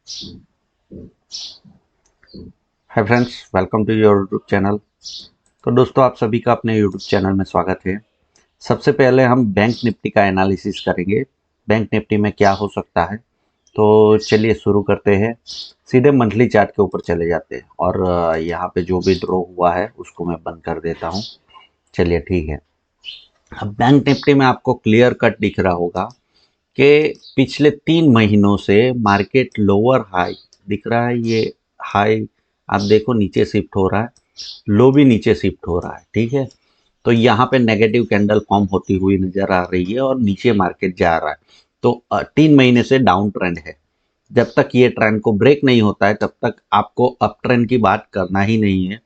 Hi friends, welcome to your YouTube channel. तो दोस्तों, आप सभी का अपने यूट्यूब चैनल में स्वागत है। सबसे पहले हम बैंक निफ्टी का एनालिसिस करेंगे। बैंक निफ्टी में क्या हो सकता है, तो चलिए शुरू करते हैं। सीधे मंथली चार्ट के ऊपर चले जाते हैं और यहाँ पे जो भी ड्रॉ हुआ है उसको मैं बंद कर देता हूँ। चलिए ठीक है। अब बैंक निफ्टी में आपको क्लियर कट दिख रहा होगा कि पिछले 3 महीनों से मार्केट लोअर हाई दिख रहा है। ये हाई आप देखो नीचे शिफ्ट हो रहा है, लो भी नीचे शिफ्ट हो रहा है। ठीक है, तो यहाँ पे नेगेटिव कैंडल फॉर्म होती हुई नजर आ रही है और नीचे मार्केट जा रहा है। तो 3 महीने से डाउन ट्रेंड है। जब तक ये ट्रेंड को ब्रेक नहीं होता है तब तक आपको अप ट्रेंड की बात करना ही नहीं है,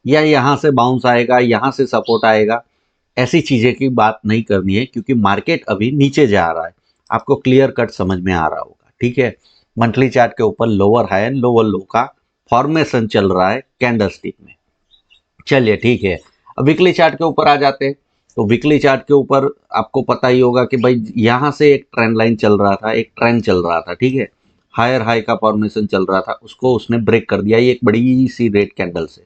या यहाँ से बाउंस आएगा, यहाँ से सपोर्ट आएगा, ऐसी चीजें की बात नहीं करनी है, क्योंकि मार्केट अभी नीचे जा रहा है। आपको क्लियर कट समझ में आ रहा होगा। ठीक है, मंथली चार्ट के ऊपर लोअर हाई एंड लोअर लो का फॉर्मेशन चल रहा है कैंडल स्टिक में। चलिए ठीक है, अब वीकली चार्ट के ऊपर आ जाते हैं। तो वीकली चार्ट के ऊपर आपको पता ही होगा कि भाई यहाँ से एक ट्रेंड लाइन चल रहा था, एक ट्रेंड चल रहा था। ठीक है, हायर हाई का फॉर्मेशन चल रहा था, उसको उसने ब्रेक कर दिया ये एक बड़ी सी रेड कैंडल से।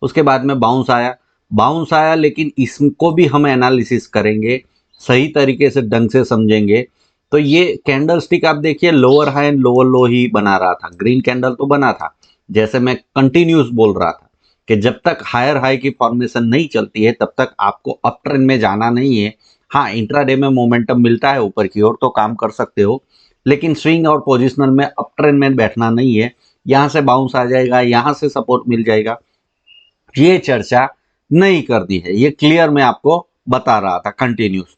उसके बाद में बाउंस आया, लेकिन इसको भी हम एनालिसिस करेंगे, सही तरीके से ढंग से समझेंगे। तो ये कैंडल स्टिक आप देखिए lower high and lower low ही बना रहा था। ग्रीन कैंडल तो बना था, जैसे मैं कंटिन्यूस बोल रहा था कि जब तक हायर हाई की फॉर्मेशन नहीं चलती है तब तक आपको अप ट्रेंड में जाना नहीं है। हाँ, इंट्राडे में मोमेंटम मिलता है ऊपर की ओर तो काम कर सकते हो, लेकिन स्विंग और पोजिशनल में अप ट्रेंड में बैठना नहीं है। यहाँ से बाउंस आ जाएगा, यहाँ से सपोर्ट मिल जाएगा, ये चर्चा नहीं करनी है। ये क्लियर मैं आपको बता रहा था कंटिन्यूस।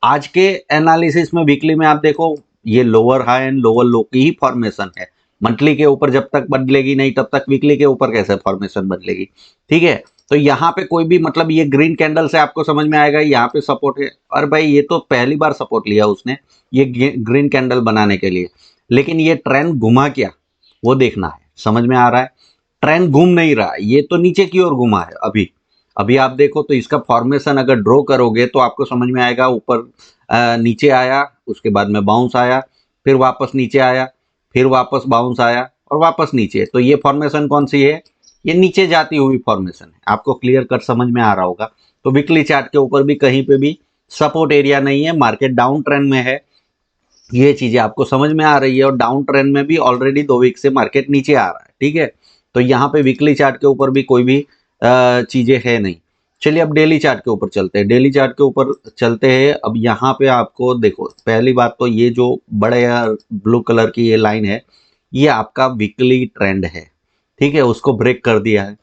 आज के एनालिसिस में वीकली में आप देखो, ये लोअर हाई एंड लोअर लो की ही फॉर्मेशन है। मंथली के ऊपर जब तक बदलेगी नहीं तब तक वीकली के ऊपर कैसे फॉर्मेशन बदलेगी। ठीक है, तो यहाँ पे कोई भी मतलब ये ग्रीन कैंडल से आपको समझ में आएगा यहाँ पे सपोर्ट है। और भाई ये तो पहली बार सपोर्ट लिया उसने ये ग्रीन कैंडल बनाने के लिए, लेकिन ये ट्रेंड घुमा क्या वो देखना है। समझ में आ रहा है, ट्रेंड घूम नहीं रहा, ये तो नीचे की ओर घुमा है। अभी अभी आप देखो तो इसका फॉर्मेशन अगर ड्रॉ करोगे तो आपको समझ में आएगा। ऊपर नीचे आया, उसके बाद में बाउंस आया, फिर वापस नीचे आया, फिर वापस बाउंस आया और वापस नीचे। तो ये फॉर्मेशन कौन सी है? ये नीचे जाती हुई फॉर्मेशन है। आपको क्लियर कट समझ में आ रहा होगा। तो वीकली चार्ट के ऊपर भी कहीं पे भी सपोर्ट एरिया नहीं है, मार्केट डाउन ट्रेंड में है। ये चीजें आपको समझ में आ रही है, और डाउन ट्रेंड में भी ऑलरेडी 2 वीक से मार्केट नीचे आ रहा है। ठीक है, तो यहाँ पे वीकली चार्ट के ऊपर भी कोई भी चीजें है नहीं। चलिए अब डेली चार्ट के ऊपर चलते हैं। डेली चार्ट के ऊपर चलते हैं। अब यहाँ पे आपको देखो, पहली बात तो ये जो बड़े ब्लू कलर की ये लाइन है, ये आपका वीकली ट्रेंड है। ठीक है, उसको ब्रेक कर दिया है।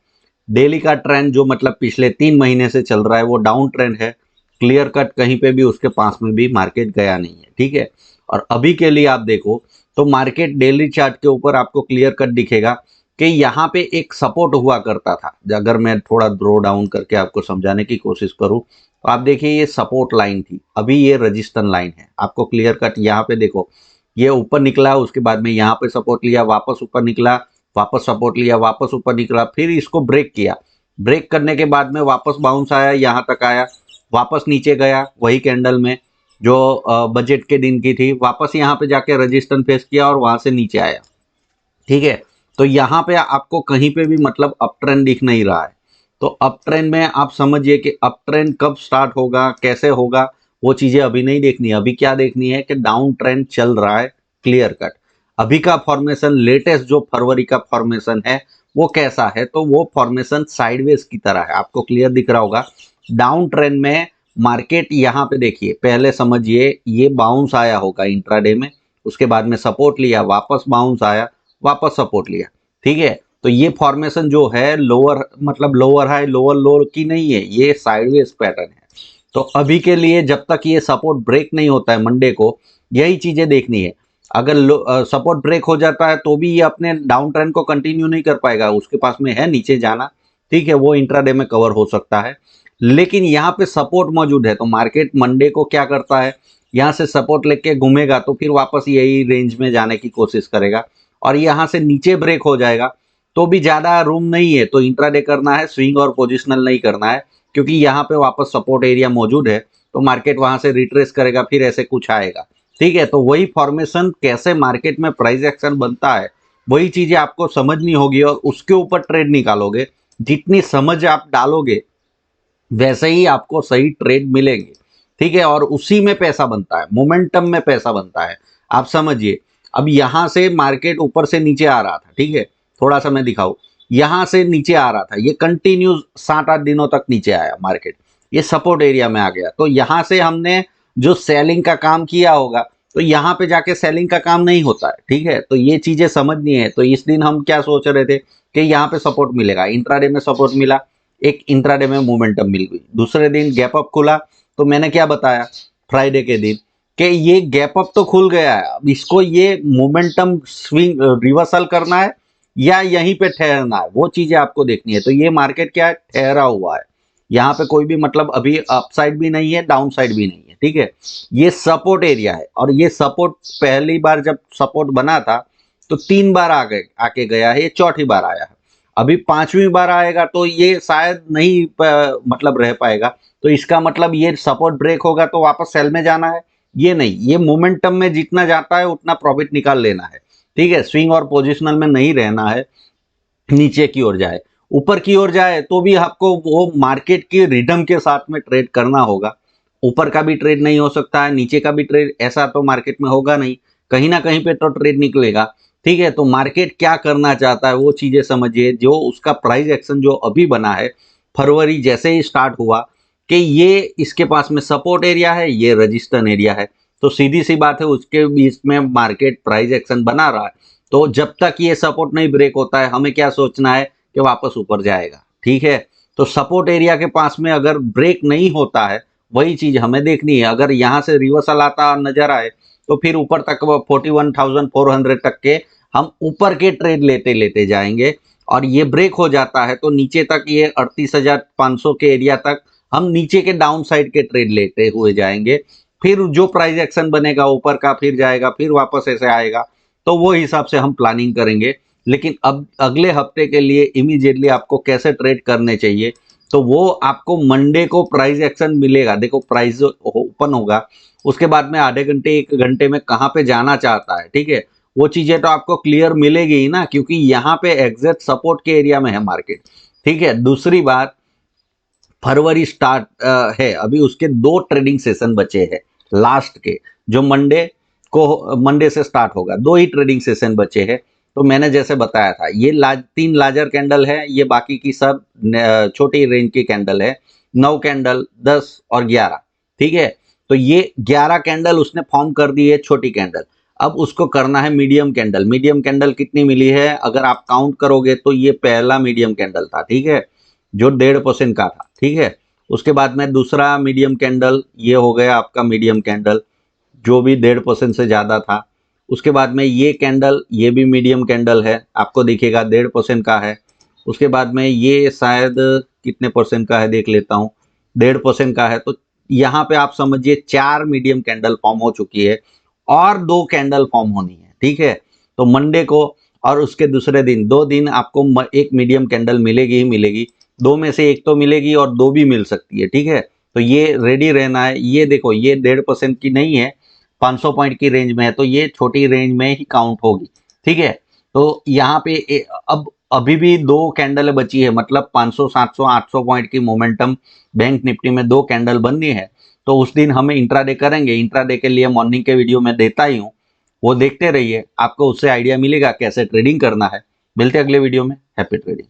डेली का ट्रेंड जो मतलब पिछले 3 महीने से चल रहा है वो डाउन ट्रेंड है। क्लियर कट कहीं पे भी उसके पास में भी मार्केट गया नहीं है। ठीक है, और अभी के लिए आप देखो तो मार्केट डेली चार्ट के ऊपर आपको क्लियर कट दिखेगा कि यहाँ पे एक सपोर्ट हुआ करता था। अगर मैं थोड़ा ड्रो डाउन करके आपको समझाने की कोशिश करूँ तो आप देखिए ये सपोर्ट लाइन थी, अभी ये रजिस्टेंस लाइन है। आपको क्लियर कट यहाँ पे देखो, ये ऊपर निकला, उसके बाद में यहाँ पे सपोर्ट लिया, वापस ऊपर निकला, वापस सपोर्ट लिया, वापस ऊपर निकला, फिर इसको ब्रेक किया। ब्रेक करने के बाद में वापस बाउंस आया, यहाँ तक आया, वापस नीचे गया वही कैंडल में जो बजट के दिन की थी, वापस यहाँ पे जाके रजिस्टेंस फेस किया और वहां से नीचे आया। ठीक है, तो यहाँ पे आपको कहीं पे भी मतलब अप ट्रेंड दिख नहीं रहा है। तो अप ट्रेंड में आप समझिए कि अप ट्रेंड कब स्टार्ट होगा, कैसे होगा, वो चीजें अभी नहीं देखनी है। अभी क्या देखनी है कि डाउन ट्रेंड चल रहा है क्लियर कट। अभी का फॉर्मेशन लेटेस्ट जो फरवरी का फॉर्मेशन है वो कैसा है, तो वो फॉर्मेशन साइडवेज की तरह है। आपको क्लियर दिख रहा होगा। डाउन ट्रेंड में मार्केट यहाँ पे देखिए, पहले समझिए ये बाउंस आया होगा इंट्राडे में, उसके बाद में सपोर्ट लिया, वापस बाउंस आया, वापस सपोर्ट लिया। ठीक है, तो ये फॉर्मेशन जो है लोअर मतलब लोअर हाई लोअर लो की नहीं है, ये साइडवेज पैटर्न है। तो अभी के लिए जब तक ये सपोर्ट ब्रेक नहीं होता है मंडे को, यही चीजें देखनी है। अगर सपोर्ट ब्रेक हो जाता है तो भी ये अपने डाउन ट्रेंड को कंटिन्यू नहीं कर पाएगा, उसके पास में है नीचे जाना। ठीक है, वो इंट्राडे में कवर हो सकता है, लेकिन यहाँ पे सपोर्ट मौजूद है। तो मार्केट मंडे को क्या करता है, यहाँ से सपोर्ट लेके घूमेगा तो फिर वापस यही रेंज में जाने की कोशिश करेगा, और यहाँ से नीचे ब्रेक हो जाएगा तो भी ज्यादा रूम नहीं है। तो इंट्राडे करना है, स्विंग और पोजिशनल नहीं करना है, क्योंकि यहाँ पे वापस सपोर्ट एरिया मौजूद है। तो मार्केट वहां से रिट्रेस करेगा, फिर ऐसे कुछ आएगा। ठीक है, तो वही फॉर्मेशन कैसे मार्केट में प्राइस एक्शन बनता है वही चीजें आपको समझनी होगी और उसके ऊपर ट्रेड निकालोगे। जितनी समझ आप डालोगे वैसे ही आपको सही ट्रेड मिलेंगे, ठीक है। और उसी में पैसा बनता है, मोमेंटम में पैसा बनता है। आप समझिए, अब यहां से मार्केट ऊपर से नीचे आ रहा था, ठीक है। थोड़ा सा मैं दिखाऊं, यहां से नीचे आ रहा था, ये कंटिन्यू 7-8 दिनों तक नीचे आया मार्केट, ये सपोर्ट एरिया में आ गया। तो यहां से हमने जो सेलिंग का काम किया होगा, तो यहां पे जाके सेलिंग का काम नहीं होता है, ठीक है। तो ये चीजें समझनी है। तो इस दिन हम क्या सोच रहे थे कि यहाँ पे सपोर्ट मिलेगा, इंट्राडे में सपोर्ट मिला, एक इंट्राडे में मोमेंटम मिल गई। दूसरे दिन गैप अप खुला, तो मैंने क्या बताया फ्राइडे के दिन कि ये गैप अप तो खुल गया है, अब इसको ये मोमेंटम स्विंग रिवर्सल करना है या यहीं पे ठहरना है, वो चीजें आपको देखनी है। तो ये मार्केट क्या है, ठहरा हुआ है। यहाँ पे कोई भी मतलब अभी अपसाइड भी नहीं है, डाउन साइड भी नहीं है, ठीक है। ये सपोर्ट एरिया है और ये सपोर्ट पहली बार जब सपोर्ट बना था तो 3 बार आके गया है, ये चौथी बार आया है। अभी 5वीं बार आएगा तो ये शायद नहीं मतलब रह पाएगा। तो इसका मतलब ये सपोर्ट ब्रेक होगा तो वापस सेल में जाना है, ये नहीं। ये मोमेंटम में जितना जाता है उतना प्रॉफिट निकाल लेना है, ठीक है। स्विंग और पोजिशनल में नहीं रहना है, नीचे की ओर जाए ऊपर की ओर जाए तो भी आपको वो मार्केट के रिदम के साथ में ट्रेड करना होगा। ऊपर का भी ट्रेड नहीं हो सकता है, नीचे का भी ट्रेड ऐसा तो मार्केट में होगा नहीं, कहीं ना कहीं पे तो ट्रेड निकलेगा, ठीक है। तो मार्केट क्या करना चाहता है वो चीजें समझिए। जो उसका प्राइस एक्शन जो अभी बना है, फरवरी जैसे ही स्टार्ट हुआ कि ये इसके पास में सपोर्ट एरिया है, ये रजिस्टेंस एरिया है, तो सीधी सी बात है उसके बीच में मार्केट प्राइस एक्शन बना रहा है। तो जब तक ये सपोर्ट नहीं ब्रेक होता है, हमें क्या सोचना है कि वापस ऊपर जाएगा, ठीक है। तो सपोर्ट एरिया के पास में अगर ब्रेक नहीं होता है, वही चीज हमें देखनी है। अगर यहां से रिवर्सल आता नजर आए तो फिर ऊपर तक 41,400 तक के हम ऊपर के ट्रेड लेते लेते जाएंगे। और ये ब्रेक हो जाता है तो नीचे तक, ये 38,500 के एरिया तक हम नीचे के डाउन साइड के ट्रेड लेते हुए जाएंगे। फिर जो प्राइस एक्शन बनेगा ऊपर का, फिर जाएगा, फिर वापस ऐसे आएगा, तो वो हिसाब से हम प्लानिंग करेंगे। लेकिन अब अगले हफ्ते के लिए इमीडिएटली आपको कैसे ट्रेड करने चाहिए, तो वो आपको मंडे को प्राइस एक्शन मिलेगा। देखो प्राइस ओपन होगा, उसके बाद में आधे घंटे 1 घंटे में कहाँ पे जाना चाहता है, ठीक है। वो चीजें तो आपको क्लियर मिलेगी ही ना, क्योंकि यहाँ पे एग्जैक्ट सपोर्ट के एरिया में है मार्केट, ठीक है। दूसरी बात, फरवरी स्टार्ट है अभी, उसके 2 ट्रेडिंग सेशन बचे हैं लास्ट के, जो मंडे से स्टार्ट होगा। 2 ही ट्रेडिंग सेशन बचे हैं। तो मैंने जैसे बताया था, ये 3 लार्जर कैंडल है, ये बाकी की सब छोटी रेंज की कैंडल है, 9 कैंडल, 10 और 11, ठीक है। तो ये 11 कैंडल उसने फॉर्म कर दी है छोटी कैंडल। अब उसको करना है मीडियम कैंडल। मीडियम कैंडल कितनी मिली है, अगर आप काउंट करोगे तो ये पहला मीडियम कैंडल था, ठीक है, जो 1.5% का था, ठीक है। उसके बाद में दूसरा मीडियम कैंडल, ये हो गया आपका मीडियम कैंडल, जो भी 1.5% से ज़्यादा था। उसके बाद में ये कैंडल, ये भी मीडियम कैंडल है, आपको दिखेगा 1.5% का है। उसके बाद में ये शायद कितने परसेंट का है देख लेता हूँ, 1.5% का है। तो यहाँ पे आप समझिए 4 मीडियम कैंडल फॉर्म हो चुकी है और 2 कैंडल फॉर्म होनी है, ठीक है। तो मंडे को और उसके दूसरे दिन, 2 दिन आपको एक मीडियम कैंडल मिलेगी ही मिलेगी। 2 में से एक तो मिलेगी और 2 भी मिल सकती है, ठीक है। तो ये रेडी रहना है। ये देखो, ये 1.5% की नहीं है, 500 पॉइंट की रेंज में है, तो ये छोटी रेंज में ही काउंट होगी, ठीक है। तो यहाँ पे अब अभी भी 2 कैंडल बची है, मतलब 500, 700, 800 पॉइंट की मोमेंटम बैंक निफ्टी में 2 कैंडल बननी है। तो उस दिन हमें इंट्राडे करेंगे। इंट्राडे के लिए मॉर्निंग के वीडियो में देता ही हूँ, वो देखते रहिए, आपको उससे आइडिया मिलेगा कैसे ट्रेडिंग करना है। मिलते हैं अगले वीडियो में। Happy trading.